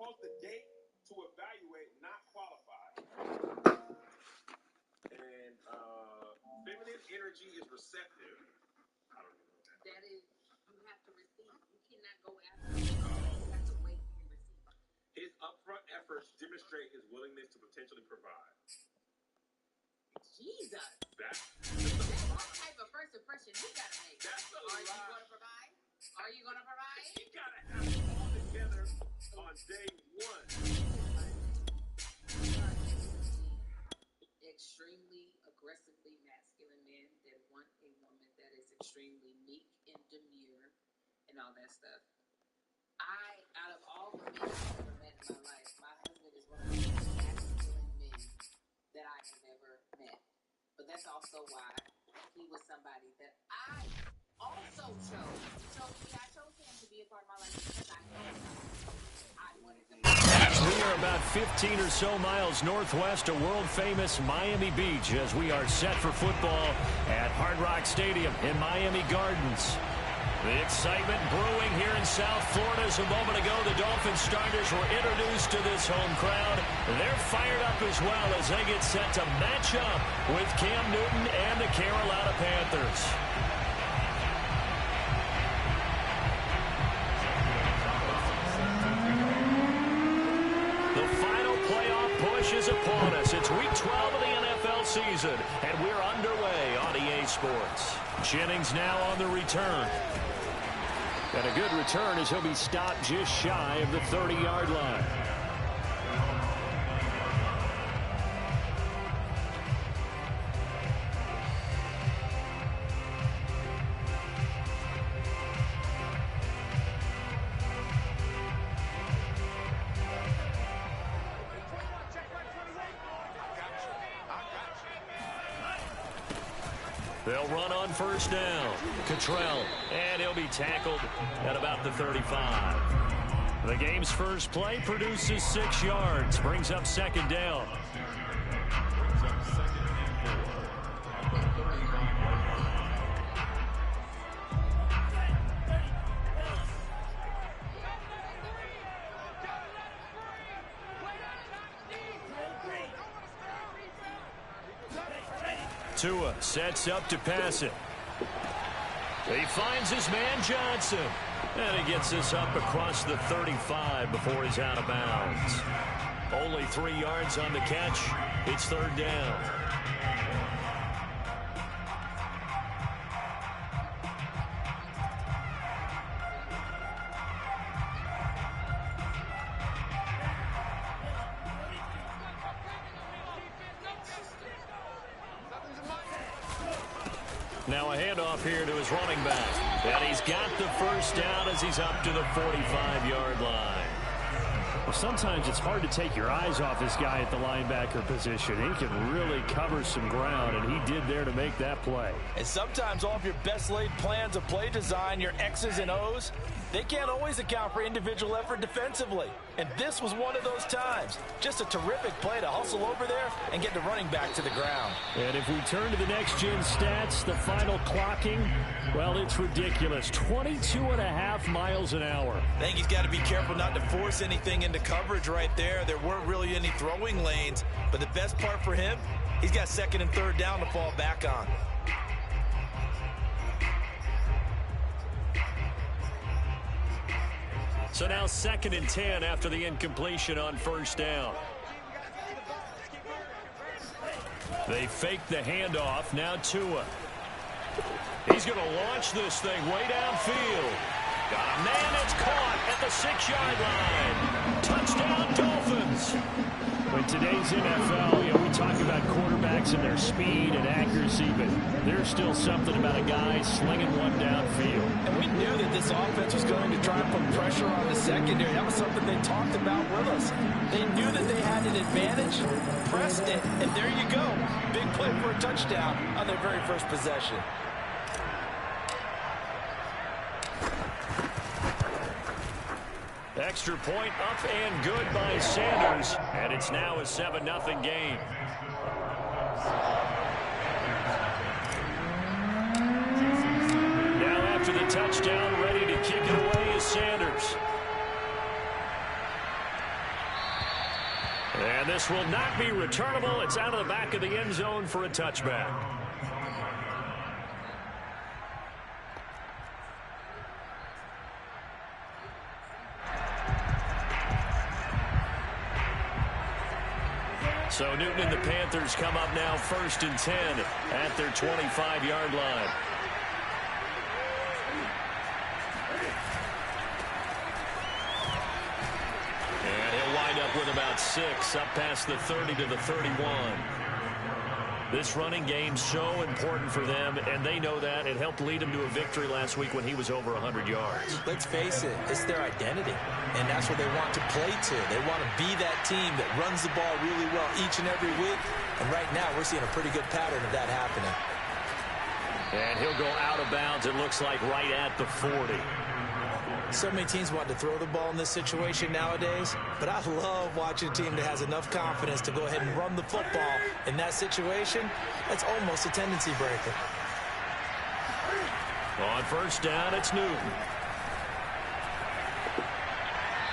supposed to date to evaluate, not qualify. And feminine energy is receptive. I don't even know that. That is, you have to receive. You cannot go after it. You have to wait and receive. His upfront efforts demonstrate his willingness to potentially provide. Jesus. That's what type of first impression you gotta make. That's a Are you lie. gonna provide? Are you gonna provide? He gotta have it all together on day one. Extremely aggressively masculine men that want a woman that is extremely meek and demure and all that stuff. Out of all the men I've ever met in my life, my husband is one of the most masculine men that I have ever met. But that's also why he was somebody that I also chose. I chose him to be a part of my life because I wanted him. We are about 15 or so miles northwest of world-famous Miami Beach as we are set for football at Hard Rock Stadium in Miami Gardens. The excitement brewing here in South Florida. As a moment ago, the Dolphins starters were introduced to this home crowd. They're fired up as well as they get set to match up with Cam Newton and the Carolina Panthers. The final playoff push is upon us. It's Week 12 of the NFL season, and we're underway on EA Sports. Jennings now on the return. And a good return as he'll be stopped just shy of the 30-yard line. They'll run on first down. Cottrell, and he'll be tackled at about the 35. The game's first play produces 6 yards, brings up second down. Tua sets up to pass it. He finds his man Johnson. And he gets this up across the 35 before he's out of bounds. Only 3 yards on the catch. It's third down. Now a handoff here to his running back. And he's got the first down as he's up to the 45-yard line. Well, sometimes it's hard to take your eyes off this guy at the linebacker position. He can really cover some ground, and he did there to make that play. And sometimes all of your best laid plans of play design, your X's and O's, they can't always account for individual effort defensively. And this was one of those times. Just a terrific play to hustle over there and get the running back to the ground. And if we turn to the next-gen stats, the final clocking, well, it's ridiculous. 22.5 miles an hour. I think he's got to be careful not to force anything into coverage right there. There weren't really any throwing lanes. But the best part for him, he's got second and third down to fall back on. So now 2nd and 10 after the incompletion on first down. They fake the handoff. Now Tua. He's going to launch this thing way downfield. Got a man that's caught at the 6-yard line. Touchdown, Dolphins. In today's NFL, we talk about quarterbacks and their speed and accuracy, but there's still something about a guy slinging one downfield. And we knew that this offense was going to try and put pressure on the secondary. That was something they talked about with us. They knew that they had an advantage, pressed it, and there you go. Big play for a touchdown on their very first possession. Extra point up and good by Sanders. And it's now a 7-0 game. Now after the touchdown, ready to kick it away is Sanders. And this will not be returnable. It's out of the back of the end zone for a touchback. So Newton and the Panthers come up now 1st and 10 at their 25-yard line. And he'll wind up with about 6 up past the 30 to the 31. This running game's so important for them, and they know that. It helped lead them to a victory last week when he was over 100 yards. Let's face it, it's their identity, and that's what they want to play to. They want to be that team that runs the ball really well each and every week, and right now we're seeing a pretty good pattern of that happening. And he'll go out of bounds, it looks like, right at the 40. So many teams want to throw the ball in this situation nowadays, but I love watching a team that has enough confidence to go ahead and run the football in that situation. That's almost a tendency breaker. On 1st down, it's Newton.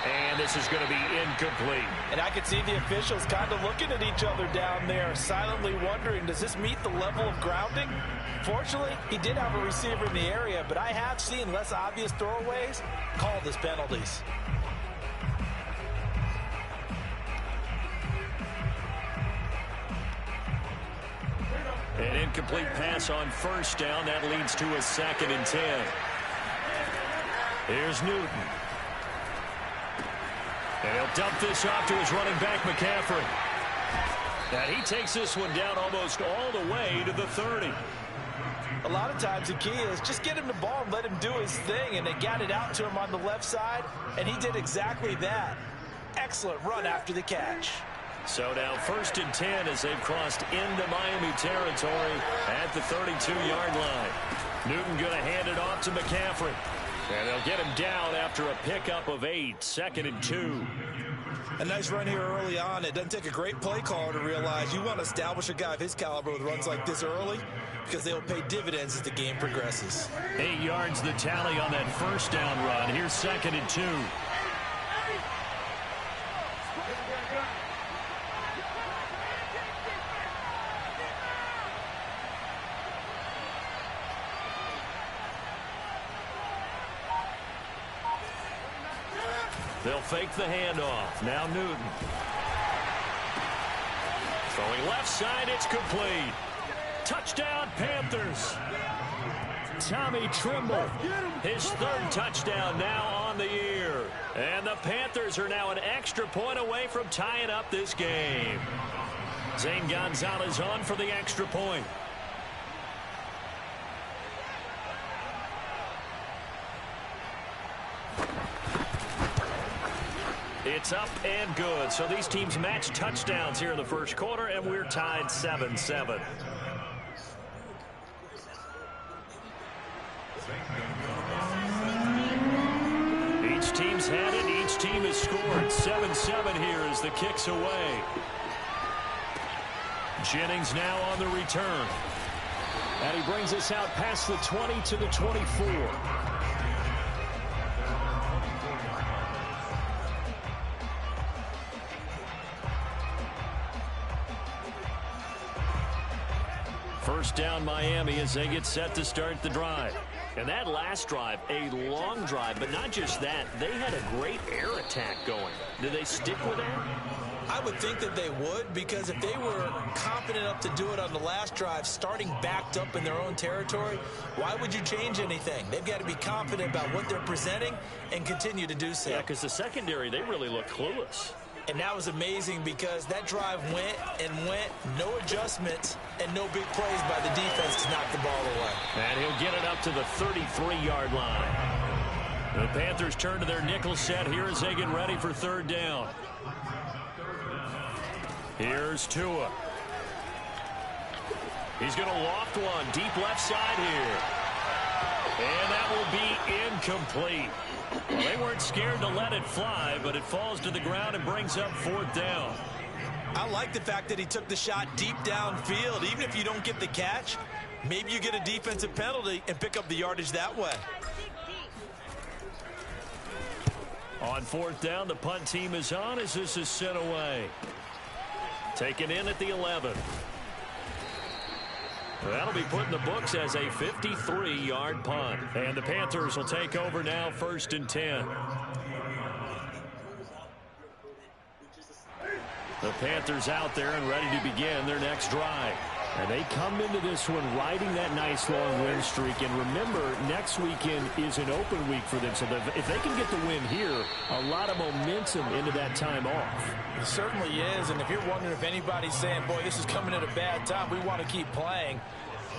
And this is going to be incomplete. And I can see the officials kind of looking at each other down there, silently wondering, does this meet the level of grounding? Fortunately, he did have a receiver in the area, but I have seen less obvious throwaways called as penalties. An incomplete pass on 1st down. That leads to a 2nd and 10. Here's Newton. And he'll dump this off to his running back, McCaffrey. And he takes this one down almost all the way to the 30. A lot of times the key is just get him the ball and let him do his thing, and they got it out to him on the left side, and he did exactly that. Excellent run after the catch. So now 1st and 10 as they've crossed into Miami territory at the 32-yard line. Newton going to hand it off to McCaffrey. And they'll get him down after a pickup of 8, 2nd and 2. A nice run here early on. It doesn't take a great play caller to realize you want to establish a guy of his caliber with runs like this early because they'll pay dividends as the game progresses. 8 yards the tally on that 1st down run. Here's 2nd and 2. They'll fake the handoff. Now Newton. Throwing left side, it's complete. Touchdown, Panthers. Tommy Trimble, his 3rd touchdown now on the year. And the Panthers are now an extra point away from tying up this game. Zane Gonzalez on for the extra point. It's up and good. So these teams match touchdowns here in the 1st quarter, and we're tied 7-7. Each team's had it. Each team has scored. 7-7 here as the kick's away. Jennings now on the return. And he brings us out past the 20 to the 24. First down Miami as they get set to start the drive. And that last drive, a long drive, but not just that. They had a great air attack going. Did they stick with that? I would think that they would, because if they were confident enough to do it on the last drive, starting backed up in their own territory, why would you change anything? They've got to be confident about what they're presenting and continue to do so. Yeah, because the secondary, they really look clueless. And that was amazing because that drive went and went, no adjustments, and no big plays by the defense to knock the ball away. And he'll get it up to the 33-yard line. The Panthers turn to their nickel set here as they get ready for 3rd down. Here's Tua. He's going to loft one deep left side here. And that will be incomplete. Well, they weren't scared to let it fly, but it falls to the ground and brings up 4th down. I like the fact that he took the shot deep downfield. Even if you don't get the catch, maybe you get a defensive penalty and pick up the yardage that way. On 4th down, the punt team is on as this is sent away. Taken in at the 11. That'll be put in the books as a 53-yard punt. And the Panthers will take over now, 1st and 10. The Panthers out there and ready to begin their next drive. And they come into this one riding that nice long win streak. And remember, next weekend is an open week for them. So if they can get the win here, a lot of momentum into that time off. It certainly is. And if you're wondering if anybody's saying, boy, this is coming at a bad time, we want to keep playing,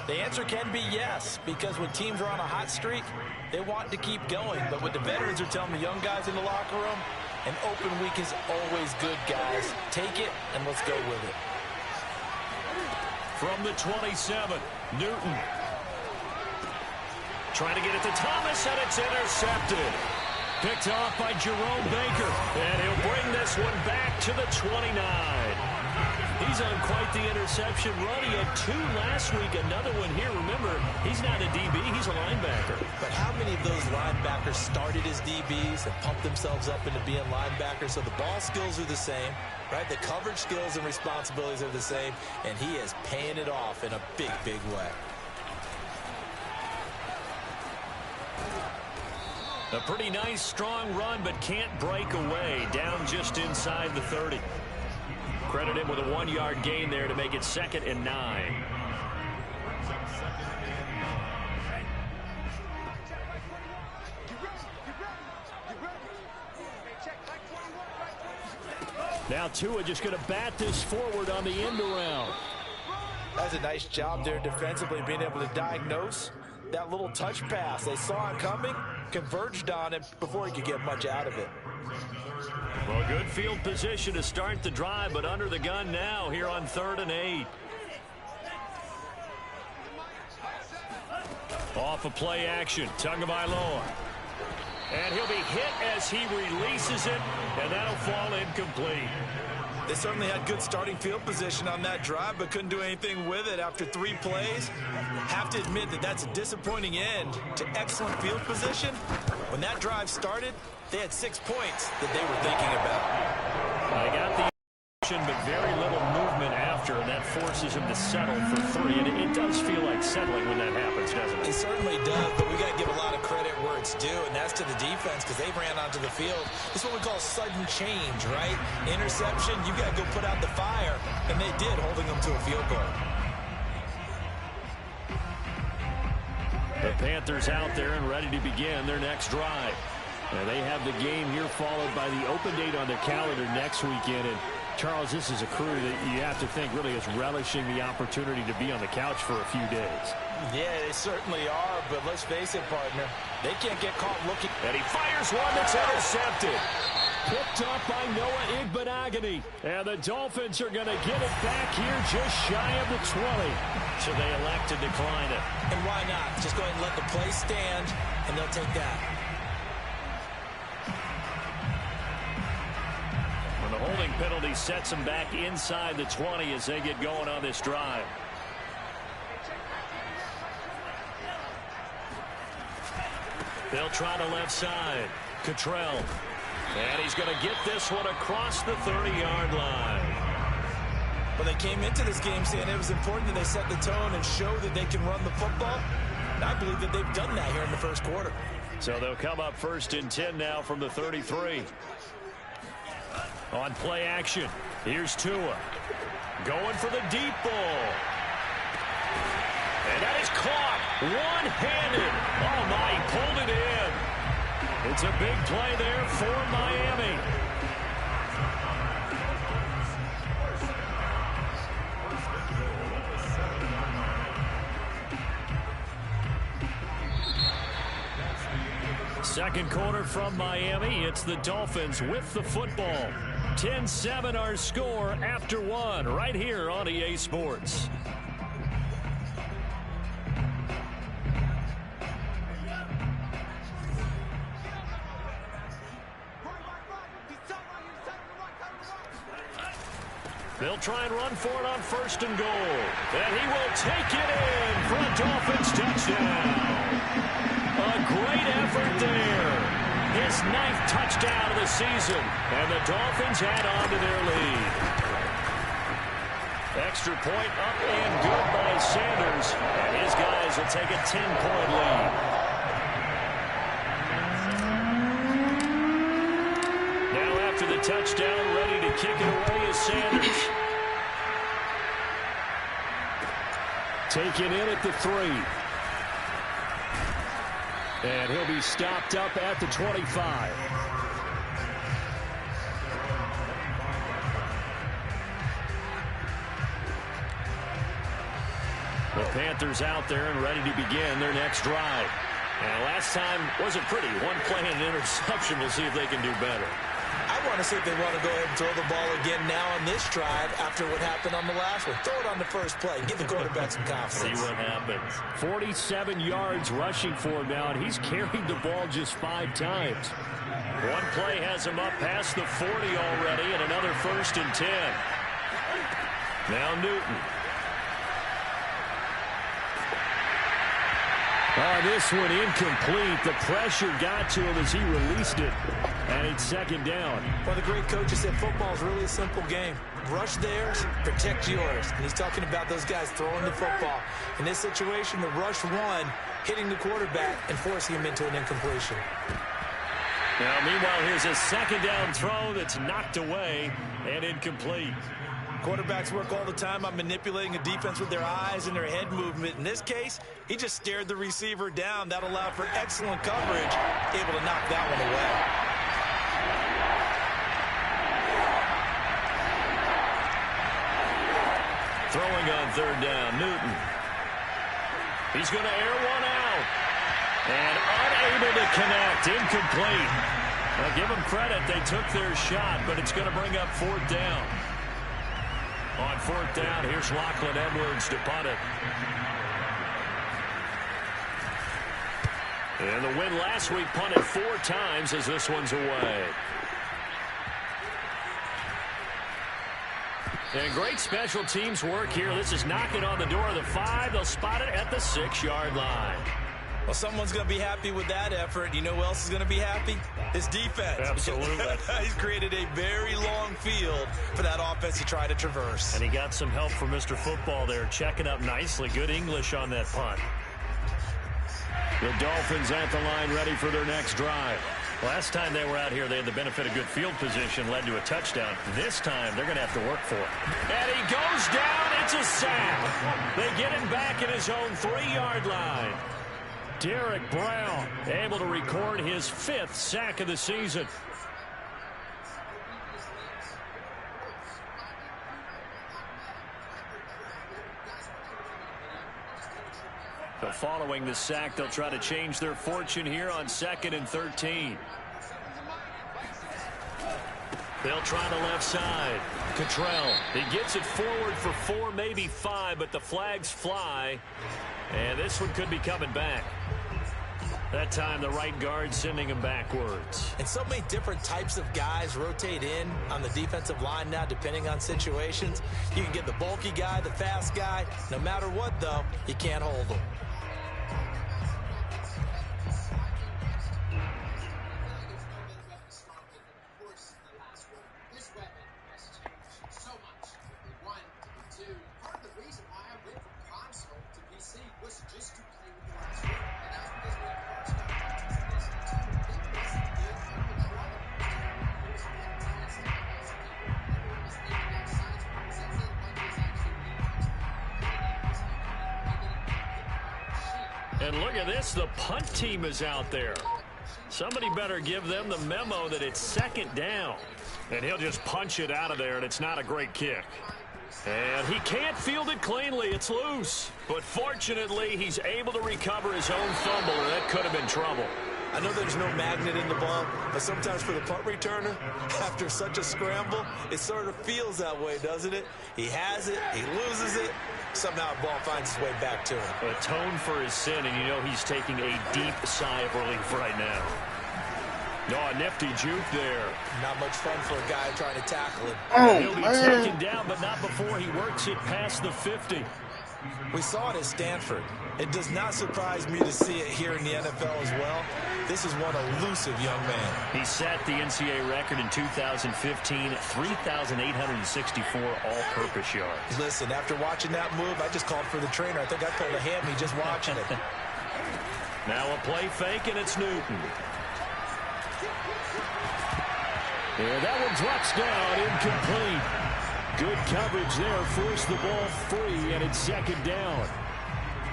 the answer can be yes. Because when teams are on a hot streak, they want to keep going. But what the veterans are telling the young guys in the locker room, an open week is always good, guys. Take it and let's go with it. From the 27, Newton. Trying to get it to Thomas, and it's intercepted. Picked off by Jerome Baker, and he'll bring this one back to the 29. He's on quite the interception run. He had 2 last week, another one here. Remember, he's not a DB, he's a linebacker. But how many of those linebackers started as DBs and pumped themselves up into being linebackers? So the ball skills are the same, right? The coverage skills and responsibilities are the same, and he is paying it off in a big, big way. A pretty nice, strong run, but can't break away. Down just inside the 30. Credit him with a 1-yard gain there to make it 2nd and 9. Now Tua just going to bat this forward on the end around. That's a nice job there defensively, being able to diagnose that little touch pass. They saw it coming, converged on it before he could get much out of it. Well, good field position to start the drive, but under the gun now here on 3rd and 8. Off a play action, Tagovailoa. And he'll be hit as he releases it, and that'll fall incomplete. They certainly had good starting field position on that drive, but couldn't do anything with it after 3 plays. Have to admit that that's a disappointing end to excellent field position. When that drive started, they had 6 points that they were thinking about. They got the action, but very little movement after, and that forces him to settle for 3. And it does feel like settling when that happens, doesn't it? It certainly does, but we got to give a lot of credit where it's due, and that's to the defense because they ran onto the field. It's what we call sudden change, right? Interception, you got to go put out the fire, and they did, holding them to a field goal. The Panthers out there and ready to begin their next drive. And they have the game here followed by the open date on their calendar next weekend. And Charles, this is a crew that you have to think really is relishing the opportunity to be on the couch for a few days. Yeah, they certainly are, but let's face it, partner, they can't get caught looking. And he fires one that's intercepted. Picked up by Noah Igbenogany. And the Dolphins are going to get it back here just shy of the 20. So they elect to decline it. And why not? Just go ahead and let the play stand, and they'll take that. And the holding penalty sets them back inside the 20 as they get going on this drive. They'll try the left side. Cottrell. And he's going to get this one across the 30-yard line. Well, they came into this game saying it was important that they set the tone and show that they can run the football. And I believe that they've done that here in the first quarter. So they'll come up 1st and 10 now from the 33. On play action, here's Tua. Going for the deep ball. And that is caught one-handed. Oh, my, he pulled it in. It's a big play there for Miami. Second quarter from Miami. It's the Dolphins with the football. 10-7 our score after 1 right here on EA Sports. They'll try and run for it on 1st and goal. And he will take it in for a Dolphins touchdown. A great effort there. His 9th touchdown of the season. And the Dolphins add on to their lead. Extra point up and good by Sanders. And his guys will take a 10-point lead. Now after the touchdown, ready to kick it away is Sanders. Taken in at the 3. And he'll be stopped up at the 25. The Panthers out there and ready to begin their next drive. And last time wasn't pretty. One play and an interception. We'll see if they can do better. I want to see if they want to go ahead and throw the ball again now on this drive after what happened on the last one. Throw it on the first play. Give the quarterback some confidence. See what happens. 47 yards rushing for him now, and he's carried the ball just 5 times. One play has him up past the 40 already, and another 1st and 10. Now Newton. This one incomplete. The pressure got to him as he released it. And it's 2nd down. Well, the great coaches said football is really a simple game. Rush theirs, protect yours. And he's talking about those guys throwing the football. In this situation, the rush one, hitting the quarterback and forcing him into an incompletion. Now, meanwhile, here's a 2nd down throw that's knocked away and incomplete. Quarterbacks work all the time on manipulating a defense with their eyes and their head movement. In this case, he just stared the receiver down. That allowed for excellent coverage, able to knock that one away. Throwing on 3rd down, Newton. He's going to air one out. And unable to connect, incomplete. Now, give them credit, they took their shot, but it's going to bring up 4th down. On 4th down, here's Lachlan Edwards to punt it. And the win last week punted 4 times as this one's away. And great special teams work here. This is knocking on the door of the 5. They'll spot it at the 6-yard line. Well, someone's going to be happy with that effort. You know who else is going to be happy? His defense. Absolutely. He's created a very long field for that offense to try to traverse. And he got some help from Mr. Football there, checking up nicely. Good English on that punt. The Dolphins at the line, ready for their next drive. Last time they were out here, they had the benefit of good field position, led to a touchdown. This time, they're going to have to work for it. And he goes down. It's a sack. They get him back at his own 3-yard line. Derek Brown able to record his 5th sack of the season. So following the sack, they'll try to change their fortune here on 2nd and 13. They'll try the left side. Cottrell, he gets it forward for 4, maybe 5, but the flags fly. And this one could be coming back. That time, the right guard sending him backwards. And so many different types of guys rotate in on the defensive line now, depending on situations. You can get the bulky guy, the fast guy. No matter what, though, you can't hold them. And look at this, the punt team is out there. Somebody better give them the memo that it's 2nd down. And he'll just punch it out of there, and it's not a great kick. And he can't field it cleanly. It's loose. But fortunately, he's able to recover his own fumble, and that could have been trouble. I know there's no magnet in the ball, but sometimes for the punt returner, after such a scramble, it sort of feels that way, doesn't it? He has it, he loses it, somehow the ball finds its way back to him. Atone for his sin, and you know he's taking a deep sigh of relief right now. Oh, a nifty juke there. Not much fun for a guy trying to tackle him. Oh, he'll be taken down, but not before he works it past the 50. We saw it at Stanford. It does not surprise me to see it here in the NFL as well. This is one elusive young man. He set the NCAA record in 2015, 3,864 all-purpose yards. Listen, after watching that move, I just called for the trainer. I think I pulled a hammy just watching it. Now a play fake, and it's Newton. Yeah, that one drops down, incomplete. Good coverage there, forced the ball free, and it's second down.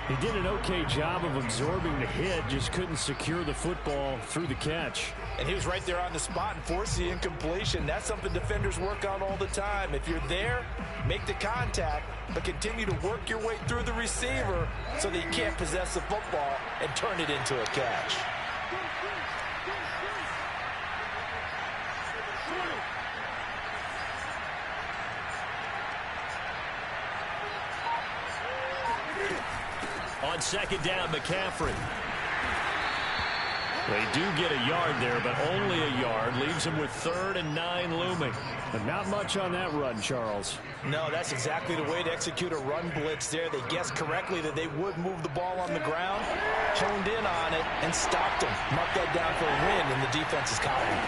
He did an okay job of absorbing the hit, just couldn't secure the football through the catch. And he was right there on the spot and forced the incompletion. That's something defenders work on all the time. If you're there, make the contact, but continue to work your way through the receiver so that you can't possess the football and turn it into a catch. On second down, McCaffrey. They do get a yard there, but only a yard. Leaves them with 3rd and 9 looming. But not much on that run, Charles. No, that's exactly the way to execute a run blitz there. They guessed correctly that they would move the ball on the ground, honed in on it, and stopped them. Mark that down for a win in the defense's column.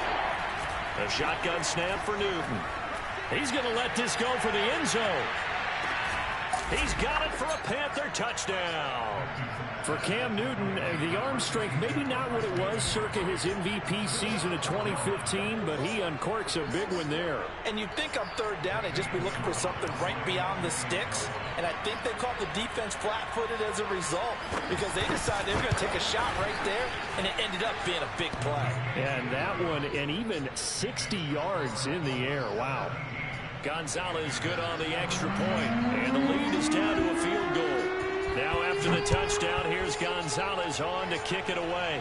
A shotgun snap for Newton. He's going to let this go for the end zone. He's got it for a Panther touchdown. For Cam Newton, the arm strength maybe not what it was circa his MVP season of 2015, but he uncorks a big one there. And you'd think on 3rd down they'd just be looking for something right beyond the sticks. And I think they caught the defense flat-footed as a result because they decided they were going to take a shot right there, and it ended up being a big play. And that one, and even 60 yards in the air. Wow. Gonzalez good on the extra point, and the lead is down to a field goal. Now after the touchdown, here's Gonzalez on to kick it away.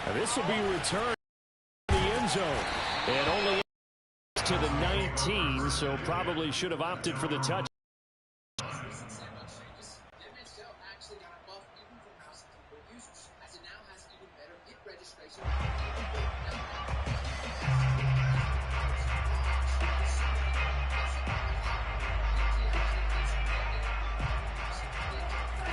Now this will be returned to the end zone, and only to the 19, so probably should have opted for the touch.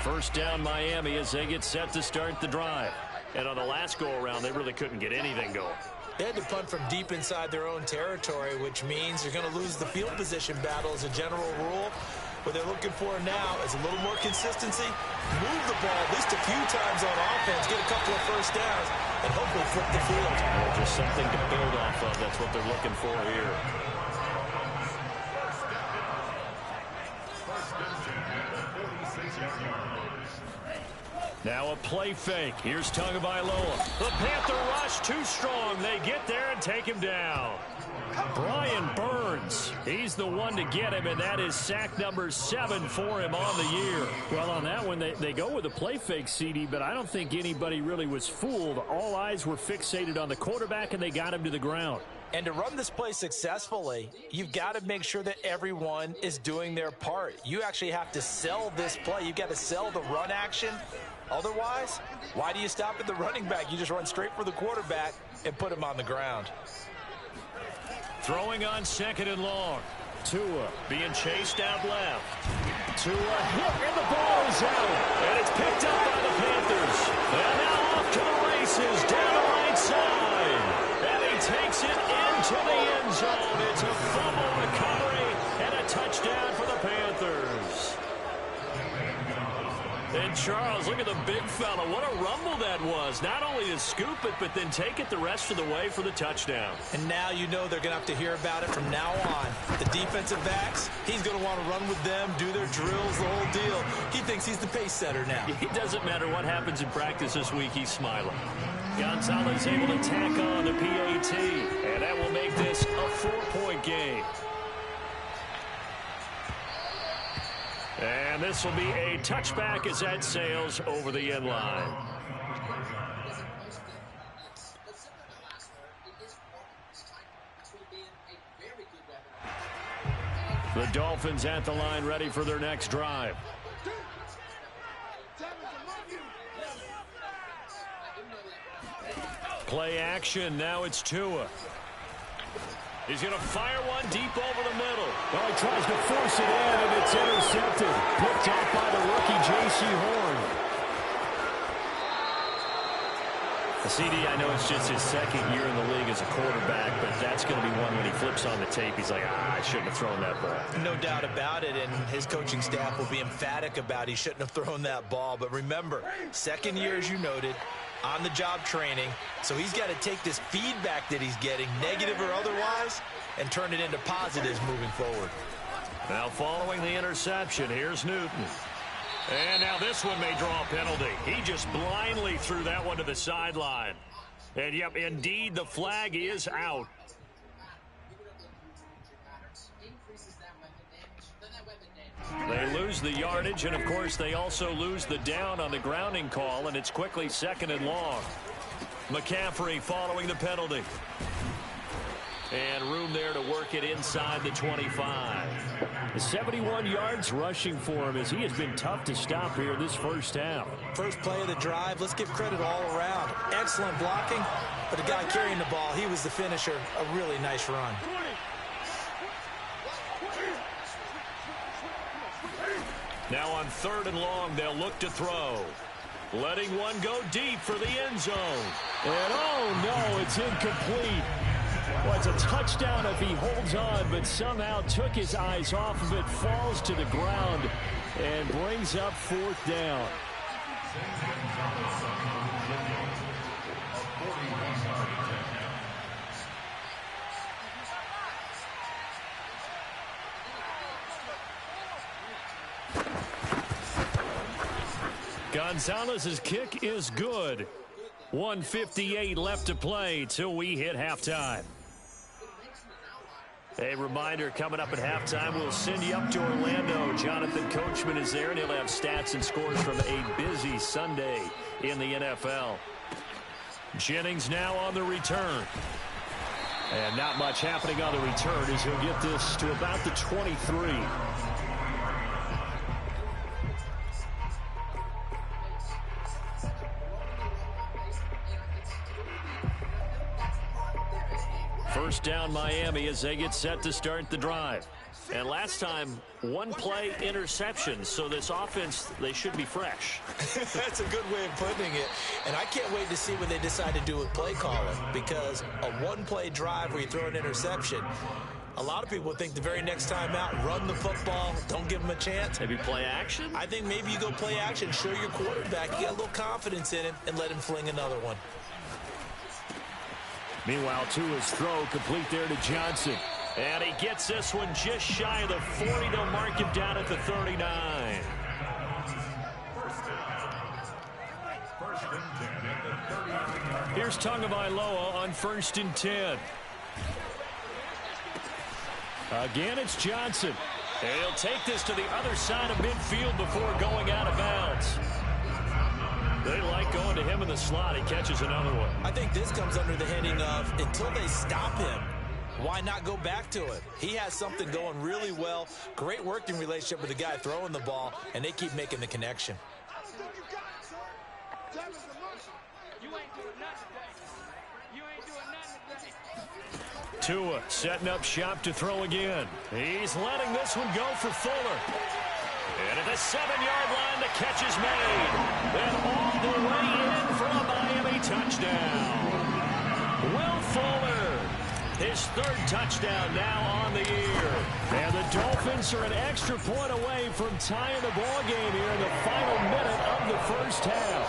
First down Miami as they get set to start the drive. And on the last go-around, they really couldn't get anything going. They had to punt from deep inside their own territory, which means you're going to lose the field position battle as a general rule. What they're looking for now is a little more consistency, move the ball at least a few times on offense, get a couple of first downs, and hopefully flip the field. Well, just something to build off of. That's what they're looking for here. Now a play fake. Here's Tagovailoa. The Panther rush too strong. They get there and take him down. Brian Burns, he's the one to get him, and that is sack number 7 for him on the year. Well, on that one, they go with a play fake, CD, but I don't think anybody really was fooled. All eyes were fixated on the quarterback, and they got him to the ground. And to run this play successfully, you've got to make sure that everyone is doing their part. You actually have to sell this play. You've got to sell the run action. Otherwise, why do you stop at the running back? You just run straight for the quarterback and put him on the ground. Throwing on 2nd and long. Tua being chased out left. Tua hit, and the ball is out. And it's picked up by the Panthers. And now off to the races down the right side. And he takes it into the end zone. It's a fumble recovery and a touchdown for the Panthers. And Charles, look at the big fella. What a rumble that was. Not only to scoop it, but then take it the rest of the way for the touchdown. And now you know they're going to have to hear about it from now on. The defensive backs, he's going to want to run with them, do their drills, the whole deal. He thinks he's the pace setter now. It doesn't matter what happens in practice this week, he's smiling. Gonzalez able to tack on the PAT, and that will make this a 4-point game. And this will be a touchback as that sails over the end line. The Dolphins at the line, ready for their next drive. Play action. Now it's Tua. He's going to fire one deep over the middle. Well, he tries to force it in, and it's intercepted. Picked off by the rookie J.C. Horn. CD, I know it's just his second year in the league as a quarterback, but that's going to be one when he flips on the tape, he's like, I shouldn't have thrown that ball. No doubt about it, and his coaching staff will be emphatic about he shouldn't have thrown that ball. But remember, second year, as you noted, on-the-job training, so he's got to take this feedback that he's getting, negative or otherwise, and turn it into positives moving forward. Now following the interception, here's Newton. And now this one may draw a penalty. He just blindly threw that one to the sideline. And, yep, indeed, the flag is out. They lose the yardage, and, of course, they also lose the down on the grounding call, and it's quickly second and long. McCaffrey following the penalty. And room there to work it inside the 25. 71 yards rushing for him as he has been tough to stop here this first half. First play of the drive, let's give credit all around. Excellent blocking, but the guy carrying the ball, he was the finisher. A really nice run. Now on 3rd and long, they'll look to throw. Letting one go deep for the end zone. And oh no, it's incomplete. Well, it's a touchdown if he holds on, but somehow took his eyes off of it, falls to the ground, and brings up 4th down. Gonzalez's kick is good. 1:58 left to play till we hit halftime. A reminder, coming up at halftime, we'll send you up to Orlando. Jonathan Coachman is there, and he'll have stats and scores from a busy Sunday in the NFL. Jennings now on the return. And not much happening on the return as he'll get this to about the 23. First down Miami as they get set to start the drive. And last time, one play interception. So this offense, they should be fresh. That's a good way of putting it. And I can't wait to see what they decide to do with play calling. Because a one-play drive where you throw an interception, a lot of people think the very next time out, run the football, don't give them a chance. Maybe play action? I think maybe you go play action, show your quarterback, you get a little confidence in him, and let him fling another one. Meanwhile, Tua's throw complete there to Johnson. And he gets this one just shy of the 40. They'll mark him down at the 39. Here's Tagovailoa on 1st and 10. Again, it's Johnson. And he'll take this to the other side of midfield before going out of bounds. They like going to him in the slot. He catches another one. I think this comes under the heading of until they stop him, why not go back to it? He has something going really well. Great working relationship with the guy throwing the ball, and they keep making the connection. Tua setting up shop to throw again. He's letting this one go for Fuller. And at the 7-yard line, the catch is made. And all the way in for a Miami touchdown. Will Fuller, his 3rd touchdown now on the year. And the Dolphins are an extra point away from tying the ball game here in the final minute of the first half.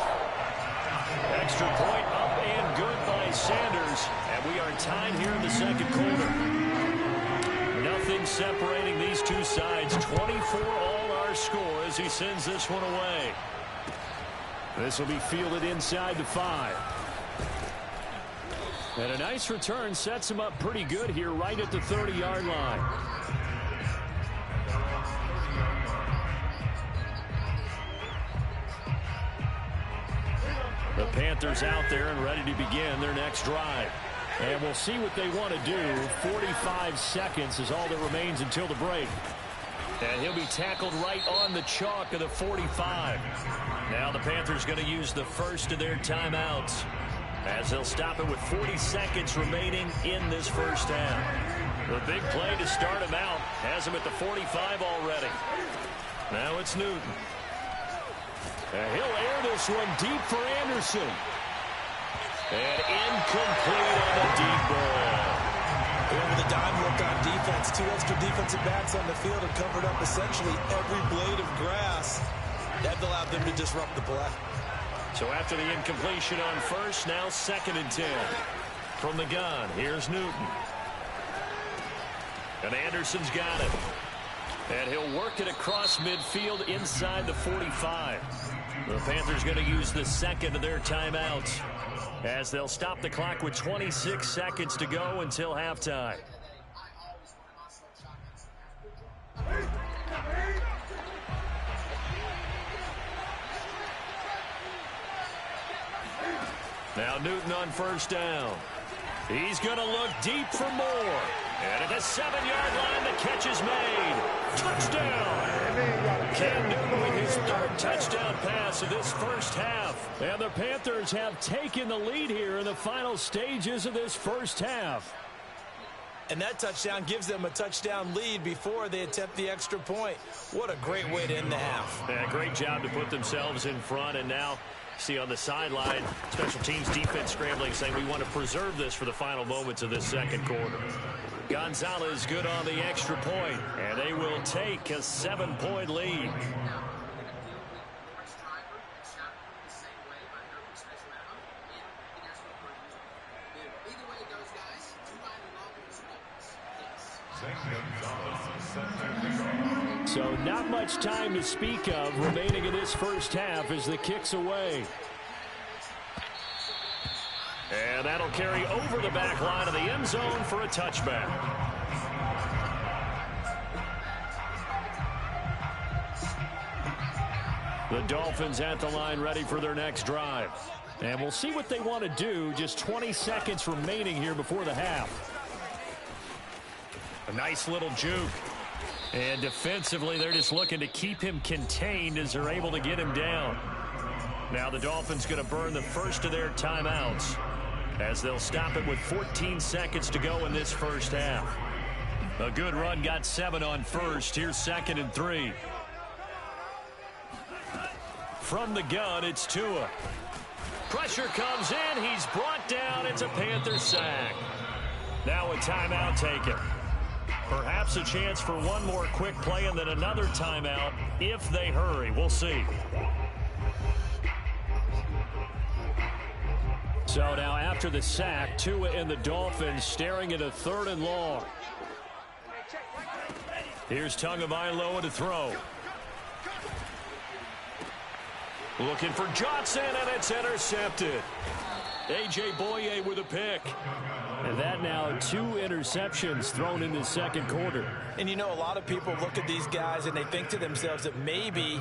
Extra point up and good by Sanders. And we are tied here in the second quarter. Nothing separating these two sides. 24 all our score as he sends this one away. This will be fielded inside the 5. And a nice return sets him up pretty good here right at the 30-yard line. The Panthers out there and ready to begin their next drive. And we'll see what they want to do. 45 seconds is all that remains until the break. And he'll be tackled right on the chalk of the 45. Now the Panthers going to use the first of their timeouts as they'll stop it with 40 seconds remaining in this first half. The big play to start him out has him at the 45 already. Now it's Newton. And he'll air this one deep for Anderson. And incomplete on the deep ball. Going with a dime look on defense. 2 extra defensive backs on the field and covered up essentially every blade of grass. That allowed them to disrupt the play. So after the incompletion on first, now 2nd and 10. From the gun, here's Newton. And Anderson's got it. And he'll work it across midfield inside the 45. The Panthers going to use the second of their timeouts, as they'll stop the clock with 26 seconds to go until halftime. Now Newton on first down. He's going to look deep for more. And at the 7-yard line, the catch is made. Touchdown! Cam Newton with his 3rd touchdown pass of this first half. And the Panthers have taken the lead here in the final stages of this first half. And that touchdown gives them a touchdown lead before they attempt the extra point. What a great way to end the half. Yeah, great job to put themselves in front. And now, see on the sideline, special teams defense scrambling, saying we want to preserve this for the final moments of this second quarter. Gonzalez good on the extra point, and they will take a 7-point lead. So not much time to speak of remaining in this first half as the kick's away. And that'll carry over the back line of the end zone for a touchback. The Dolphins at the line ready for their next drive. And we'll see what they want to do. Just 20 seconds remaining here before the half. A nice little juke. And defensively, they're just looking to keep him contained as they're able to get him down. Now the Dolphins going to burn the first of their timeouts, as they'll stop it with 14 seconds to go in this first half. A good run got 7 on first. Here's 2nd and 3. From the gun, it's Tua. Pressure comes in. He's brought down. It's a Panther sack. Now a timeout taken. Perhaps a chance for one more quick play and then another timeout if they hurry. We'll see. So now after the sack, Tua and the Dolphins staring at a 3rd and long. Here's Tagovailoa to throw. Looking for Johnson, and it's intercepted. A.J. Boye with a pick. And that now 2 interceptions thrown in the second quarter. And you know, a lot of people look at these guys and they think to themselves that maybe,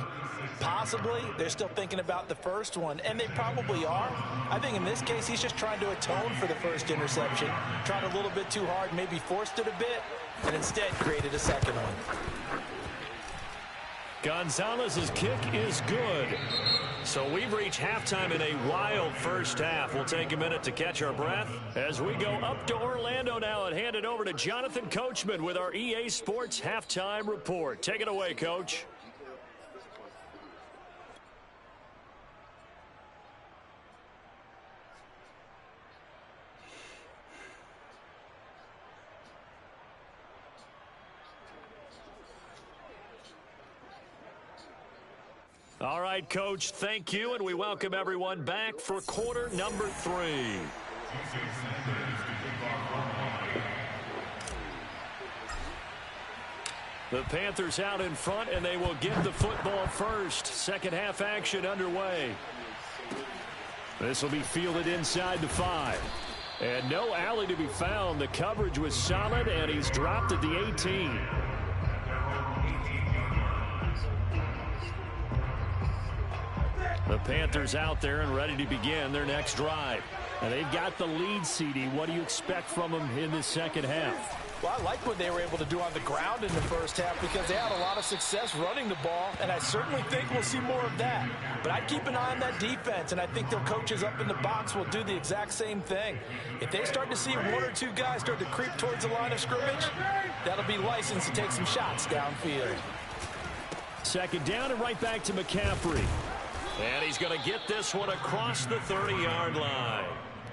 possibly, they're still thinking about the first one. And they probably are. I think in this case, he's just trying to atone for the first interception. Tried a little bit too hard, maybe forced it a bit, and instead created a second one. Gonzalez's kick is good. So we've reached halftime in a wild first half. We'll take a minute to catch our breath as we go up to Orlando now and hand it over to Jonathan Coachman with our EA Sports Halftime Report. Take it away, Coach. All right, Coach, thank you, and we welcome everyone back for quarter number 3. The Panthers out in front, and they will get the football first. Second half action underway. This will be fielded inside the 5. And no alley to be found. The coverage was solid, and he's dropped at the 18. The Panthers out there and ready to begin their next drive. And they've got the lead, CD. What do you expect from them in the second half? Well, I like what they were able to do on the ground in the first half because they had a lot of success running the ball, and I certainly think we'll see more of that. But I'd keep an eye on that defense, and I think their coaches up in the box will do the exact same thing. If they start to see 1 or 2 guys start to creep towards the line of scrimmage, that'll be licensed to take some shots downfield. Second down and right back to McCaffrey. And he's going to get this one across the 30-yard line.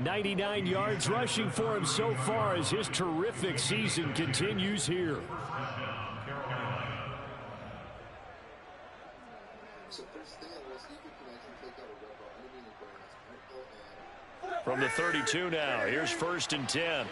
99 yards rushing for him so far as his terrific season continues here. From the 32 now, here's 1st and 10.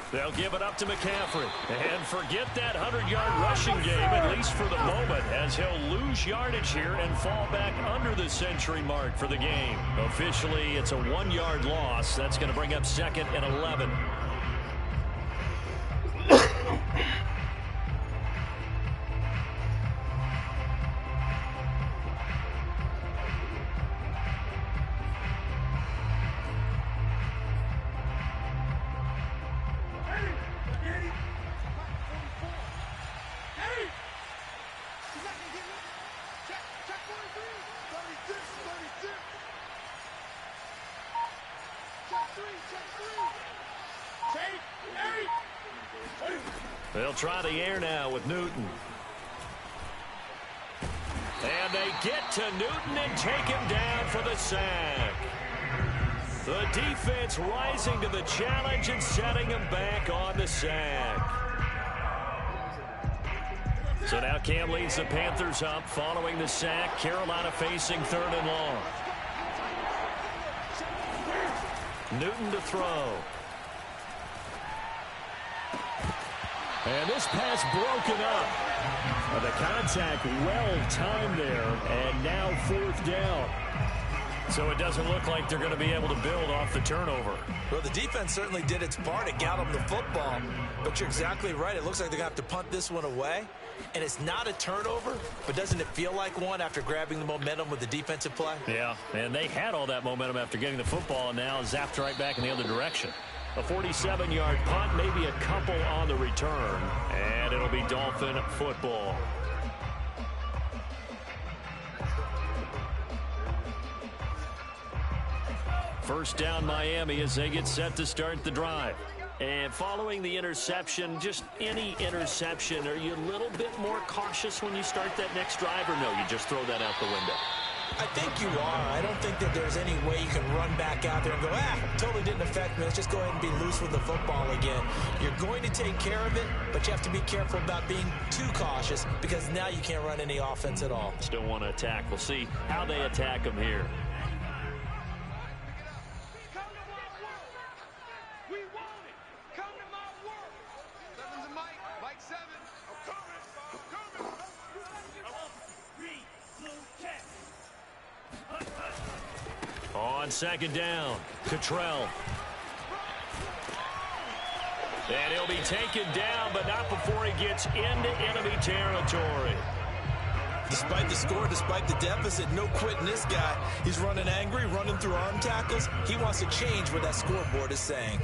They'll give it up to McCaffrey. And forget that 100-yard rushing game, at least for the moment, as he'll lose yardage here and fall back under the century mark for the game. Officially, it's a 1-yard loss. That's going to bring up 2nd and 11. They'll try the air now with Newton. And they get to Newton and take him down for the sack. The defense rising to the challenge and setting him back on the sack. So now Cam leads the Panthers up following the sack. Carolina facing 3rd and long. Newton to throw. And this pass broken up. The contact well timed there, and now 4th down. So it doesn't look like they're going to be able to build off the turnover. Well, the defense certainly did its part to get them the football. But you're exactly right. It looks like they're going to have to punt this one away. And it's not a turnover, but doesn't it feel like one after grabbing the momentum with the defensive play? Yeah, and they had all that momentum after getting the football, and now zapped right back in the other direction. A 47-yard punt, maybe a couple on the return, and it'll be Dolphin football. First down Miami as they get set to start the drive. And following the interception, just any interception, are you a little bit more cautious when you start that next drive, or no, you just throw that out the window? I think you are. I don't think that there's any way you can run back out there and go, totally didn't affect me. Let's just go ahead and be loose with the football again. You're going to take care of it, but you have to be careful about being too cautious because now you can't run any offense at all. Still want to attack. We'll see how they attack them here. On 2nd down, Cottrell. And he'll be taken down, but not before he gets into enemy territory. Despite the score, despite the deficit, no quitting this guy. He's running angry, running through arm tackles. He wants to change what that scoreboard is saying.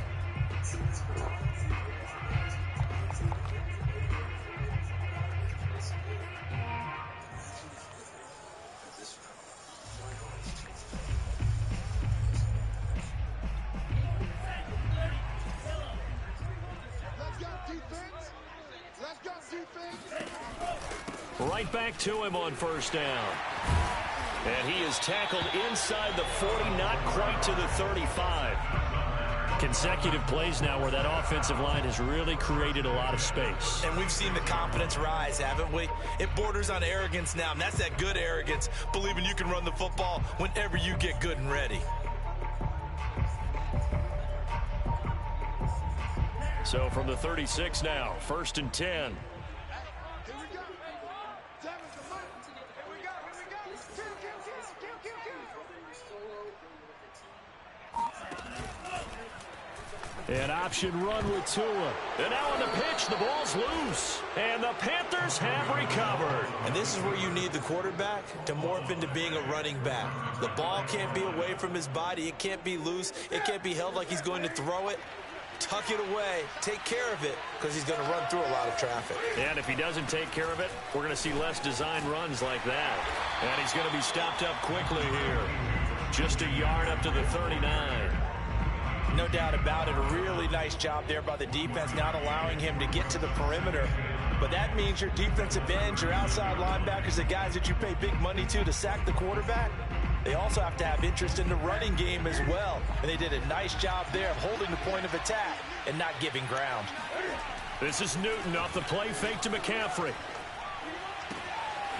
Right back to him on 1st down. And he is tackled inside the 40, not quite to the 35. Consecutive plays now where that offensive line has really created a lot of space. And we've seen the confidence rise, haven't we? It borders on arrogance now, and that's that good arrogance, believing you can run the football whenever you get good and ready. So from the 36 now, 1st and 10. An option run with Tua. And now on the pitch, the ball's loose. And the Panthers have recovered. And this is where you need the quarterback to morph into being a running back. The ball can't be away from his body. It can't be loose. It can't be held like he's going to throw it. Tuck it away. Take care of it because he's going to run through a lot of traffic. And if he doesn't take care of it, we're going to see less design runs like that. And he's going to be stopped up quickly here. Just a yard up to the 39. No doubt about it. A really nice job there by the defense, not allowing him to get to the perimeter. But that means your defensive ends, your outside linebackers, the guys that you pay big money to sack the quarterback, they also have to have interest in the running game as well. And they did a nice job there of holding the point of attack and not giving ground. This is Newton off the play fake to McCaffrey.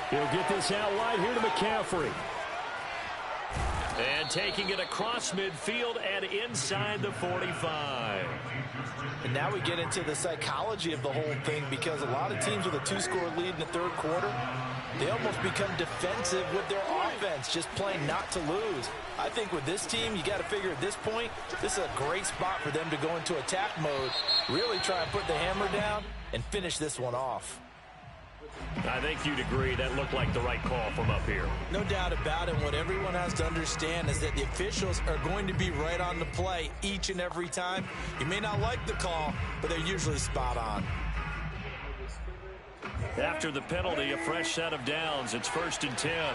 He'll get this out wide here to McCaffrey. And taking it across midfield and inside the 45. And now we get into the psychology of the whole thing, because a lot of teams with a 2-score lead in the third quarter, they almost become defensive with their offense, just playing not to lose. I think with this team, you got to figure at this point, this is a great spot for them to go into attack mode, really try and put the hammer down and finish this one off. I think you'd agree that looked like the right call from up here. No doubt about it. What everyone has to understand is that the officials are going to be right on the play each and every time. You may not like the call, but they're usually spot on. After the penalty, a fresh set of downs. It's 1st and 10.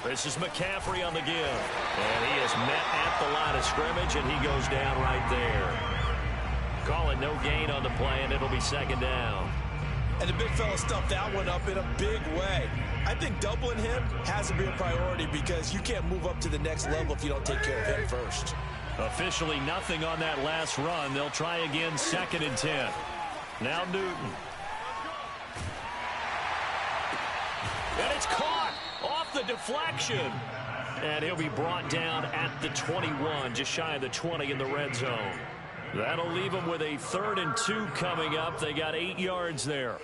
This is McCaffrey on the give. And he is met at the line of scrimmage, and he goes down right there. Calling no gain on the play, and it'll be 2nd down. And the big fella stuffed that one up in a big way. I think doubling him has to be a priority, because you can't move up to the next level if you don't take care of him first. Officially nothing on that last run. They'll try again, 2nd and 10. Now Newton. And it's caught off the deflection. And he'll be brought down at the 21, just shy of the 20 in the red zone. That'll leave them with a 3rd and 2 coming up. They got 8 yards there.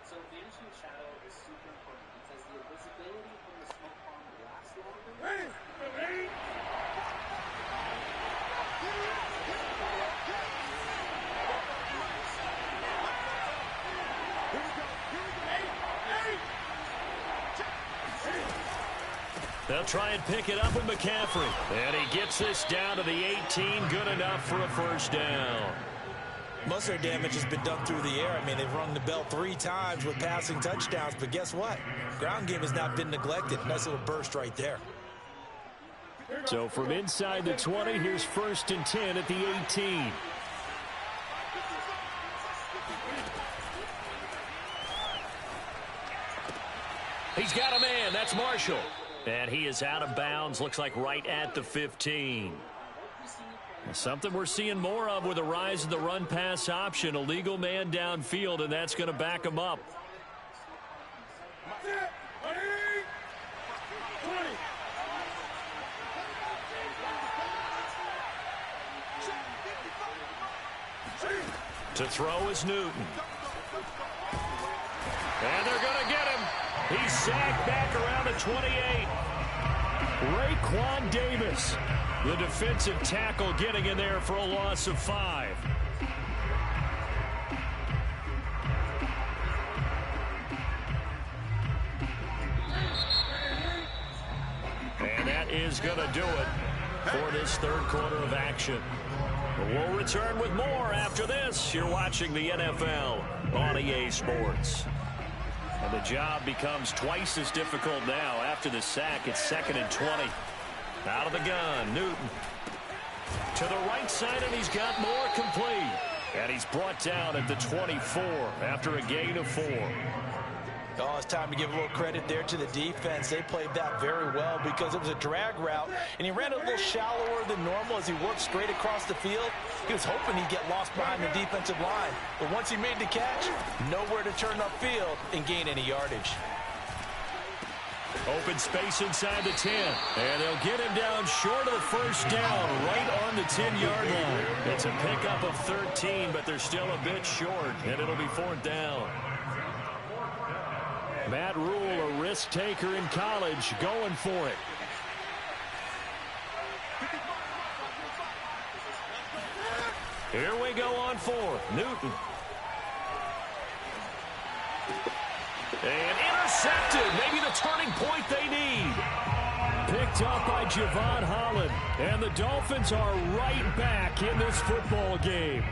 So managing shadow is super important because the visibility from the smoke bomb lasts longer. They'll try and pick it up with McCaffrey. And he gets this down to the 18. Good enough for a 1st down. Most of their damage has been done through the air. I mean, they've rung the bell 3 times with passing touchdowns. But guess what? Ground game has not been neglected. Nice little burst right there. So from inside the 20, here's 1st and 10 at the 18. He's got a man. That's Marshall. And he is out of bounds. Looks like right at the 15. Something we're seeing more of with the rise of the run-pass option. A legal man downfield, and that's going to back him up. To throw is Newton. And they're going to get him. He's sacked back around the 28. Raekwon Davis, the defensive tackle, getting in there for a loss of 5. And that is going to do it for this 3rd quarter of action. We'll return with more after this. You're watching the NFL on EA Sports. And the job becomes twice as difficult now. After the sack, it's 2nd and 20. Out of the gun, Newton. To the right side, and he's got more complete. And he's brought down at the 24 after a gain of 4. Oh, it's time to give a little credit there to the defense. They played that very well because it was a drag route, and he ran a little shallower than normal as he worked straight across the field. He was hoping he'd get lost behind the defensive line, but once he made the catch, nowhere to turn upfield and gain any yardage. Open space inside the 10, and they'll get him down short of the 1st down, right on the 10-yard line. It's a pickup of 13, but they're still a bit short, and it'll be 4th down. Matt Rule, a risk taker in college, going for it. Here we go on 4th. Newton. And intercepted. Maybe the turning point they need. Picked up by Javon Holland. And the Dolphins are right back in this football game.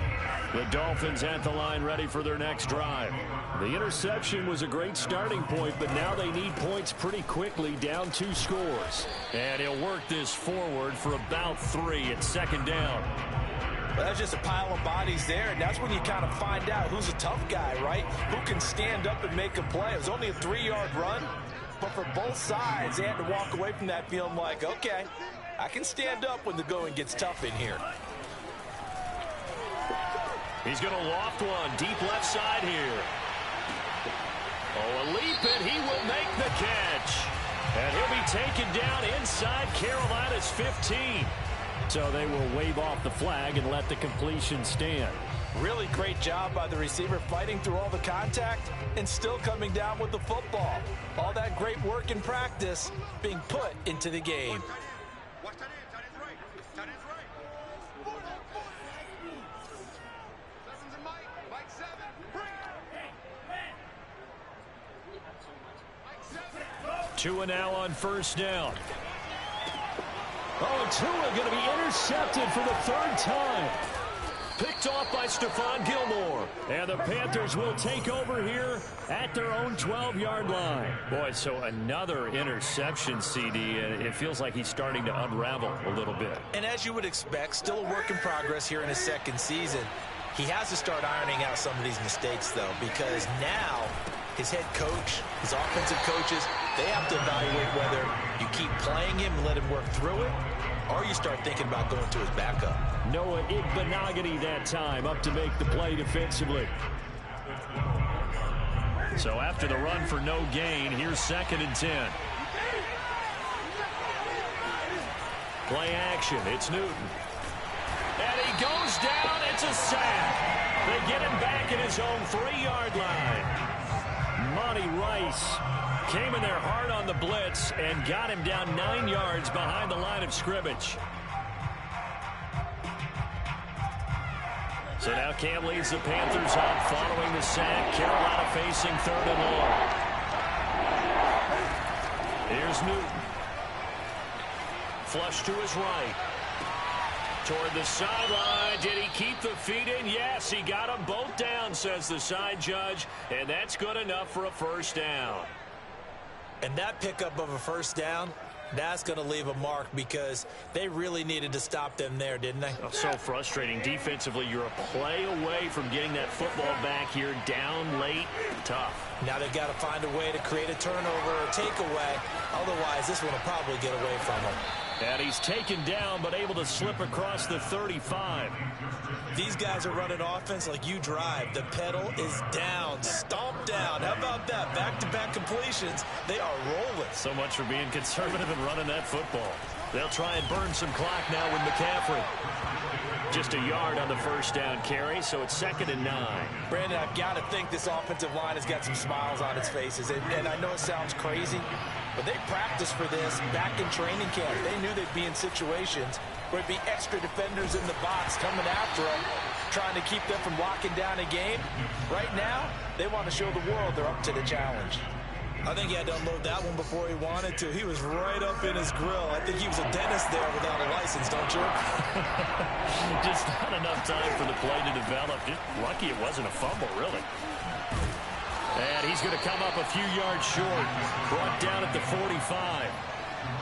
The Dolphins at the line ready for their next drive. The interception was a great starting point, but now they need points pretty quickly, down 2 scores. And he'll work this forward for about 3 at second down. Well, that's just a pile of bodies there, and that's when you kind of find out who's a tough guy, right? Who can stand up and make a play. It was only a 3-yard run, but for both sides, they had to walk away from that feeling like, okay, I can stand up when the going gets tough in here. He's going to loft one deep left side here. Oh, a leap, and he will make the catch. And he'll be taken down inside Carolina's 15. So they will wave off the flag and let the completion stand. Really great job by the receiver fighting through all the contact and still coming down with the football. All that great work in practice being put into the game. Tua now on first down. Oh, and Tua going to be intercepted for the 3rd time. Picked off by Stephon Gilmore. And the Panthers will take over here at their own 12-yard line. Boy, so another interception, CD, and it feels like he's starting to unravel a little bit. And as you would expect, still a work in progress here in his 2nd season. He has to start ironing out some of these mistakes, though, because now his head coach, his offensive coaches, they have to evaluate whether you keep playing him and let him work through it, or you start thinking about going to his backup. Noah Igbenogany that time up to make the play defensively. So after the run for no gain, here's 2nd and 10. Play action. It's Newton. And he goes down. It's a sack. They get him back at his own 3-yard line. Monty Rice came in there hard on the blitz and got him down 9 yards behind the line of scrimmage. So now Cam leads the Panthers up following the sack. Carolina facing 3rd and long. Here's Newton. Flush to his right. Toward the sideline. Did he keep the feet in? Yes, he got them both down, says the side judge. And that's good enough for a 1st down. And that pickup of a 1st down, that's going to leave a mark because they really needed to stop them there, didn't they? Oh, so frustrating. Defensively, you're a play away from getting that football back here down late. Tough. Now they've got to find a way to create a turnover or takeaway. Otherwise, this one will probably get away from them. And he's taken down but able to slip across the 35. These guys are running offense like you drive. The pedal is down, stomped down. How about that? Back-to-back completions. They are rolling. So much for being conservative and running that football. They'll try and burn some clock now with McCaffrey. Just a yard on the 1st down carry, so it's 2nd and 9. Brandon, I've got to think this offensive line has got some smiles on its faces. And I know it sounds crazy, but they practiced for this back in training camp. They knew they'd be in situations where it'd be extra defenders in the box coming after them, trying to keep them from locking down a game. Right now, they want to show the world they're up to the challenge. I think he had to unload that one before he wanted to. He was right up in his grill. I think he was a dentist there without a license, don't you? Just not enough time for the play to develop. Just lucky it wasn't a fumble, really. And he's going to come up a few yards short. Brought down at the 45.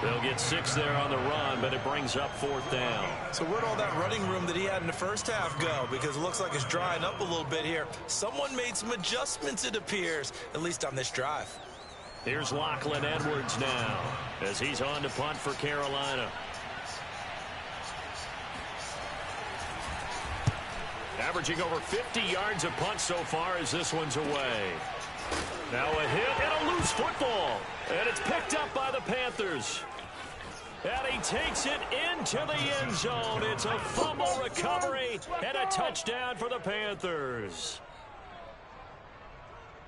They'll get 6 there on the run, but it brings up 4th down. So where'd all that running room that he had in the 1st half go? Because it looks like it's drying up a little bit here. Someone made some adjustments, it appears, at least on this drive. Here's Lachlan Edwards now as he's on to punt for Carolina. Averaging over 50 yards a punt so far as this one's away. Now a hit and a loose football. And it's picked up by the Panthers. And he takes it into the end zone. It's a fumble recovery and a touchdown for the Panthers.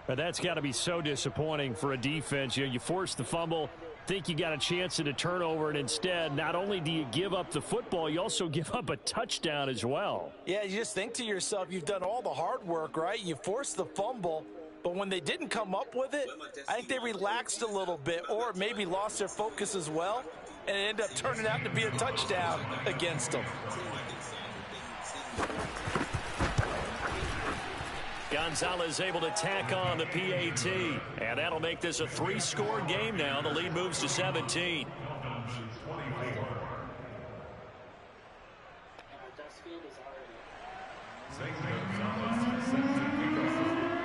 But that's got to be so disappointing for a defense. You force the fumble, think you got a chance at a turnover, and instead, not only do you give up the football, you also give up a touchdown as well. Yeah, you just think to yourself, you've done all the hard work, right? You forced the fumble, but when they didn't come up with it, I think they relaxed a little bit or maybe lost their focus as well, and it ended up turning out to be a touchdown against them. Gonzalez able to tack on the PAT. And that'll make this a 3-score game now. The lead moves to 17.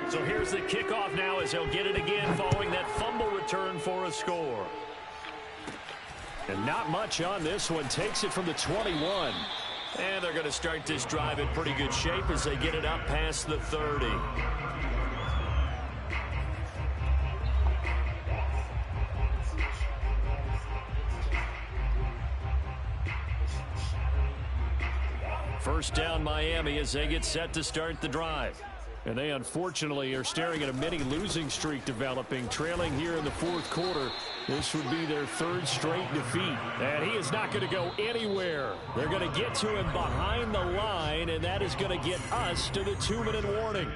So here's the kickoff now as he'll get it again following that fumble return for a score. And not much on this one. Takes it from the 21. And they're going to start this drive in pretty good shape as they get it up past the 30. First down Miami as they get set to start the drive. And they unfortunately are staring at a mini losing streak developing, trailing here in the fourth quarter. This would be their 3rd straight defeat. And he is not going to go anywhere. They're going to get to him behind the line, and that is going to get us to the 2-minute warning.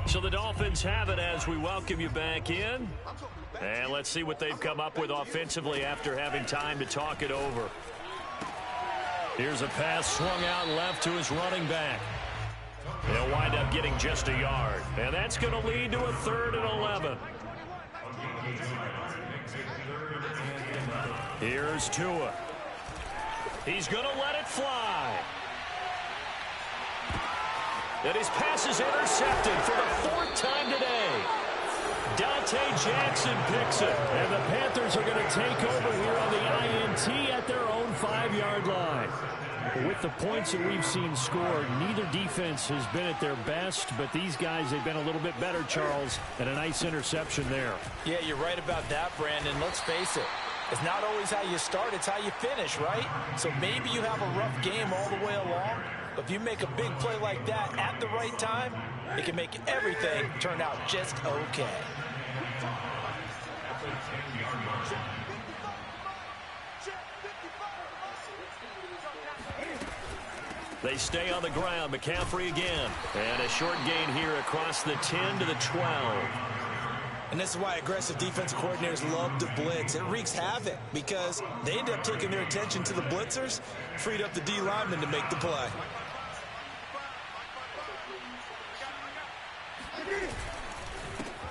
So the Dolphins have it as we welcome you back in. And let's see what they've come up with offensively after having time to talk it over. Here's a pass swung out left to his running back. He'll wind up getting just a yard. And that's going to lead to a 3rd and 11. Here's Tua. He's going to let it fly. And his pass is intercepted for the 4th time today. Dante Jackson picks it. And the Panthers are going to take over here on the INT at their own 5-yard line. With the points that we've seen scored, neither defense has been at their best, but these guys, they've been a little bit better, Charles, and a nice interception there. Yeah, you're right about that, Brandon. Let's face it. It's not always how you start, it's how you finish, right? So maybe you have a rough game all the way along, but if you make a big play like that at the right time, it can make everything turn out just okay. They stay on the ground. McCaffrey again. And a short gain here across the 10 to the 12. And this is why aggressive defensive coordinators love to blitz. It wreaks havoc because they end up taking their attention to the blitzers, freed up the D lineman to make the play.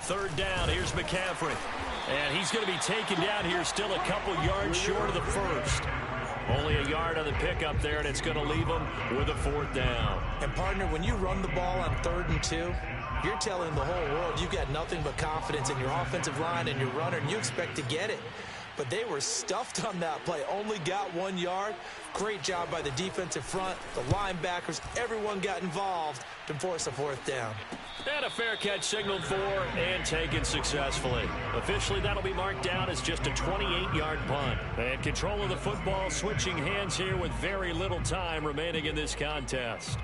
Third down. Here's McCaffrey. And he's going to be taken down here still a couple yards short of the first. Only a yard on the pickup there, and it's going to leave him with a 4th down. And, partner, when you run the ball on 3rd and 2, you're telling the whole world you've got nothing but confidence in your offensive line and your runner, and you expect to get it. But they were stuffed on that play, only got 1 yard. Great job by the defensive front, the linebackers, everyone got involved to force a 4th down. And a fair catch signaled for and taken successfully. Officially, that'll be marked down as just a 28-yard punt. And control of the football switching hands here with very little time remaining in this contest.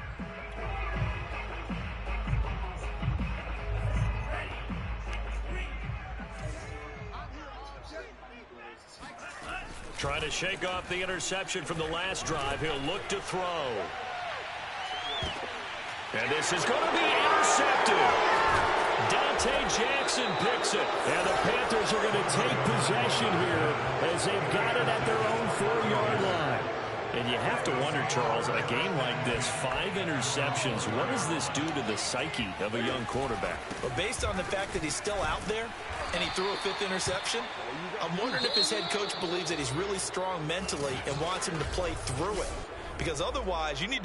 Trying to shake off the interception from the last drive. He'll look to throw. And this is going to be intercepted. Dante Jackson picks it. And the Panthers are going to take possession here as they've got it at their own 4-yard line. And you have to wonder, Charles, in a game like this, 5 interceptions, what does this do to the psyche of a young quarterback? Well, based on the fact that he's still out there and he threw a 5th interception, I'm wondering if his head coach believes that he's really strong mentally and wants him to play through it. Because otherwise, you need to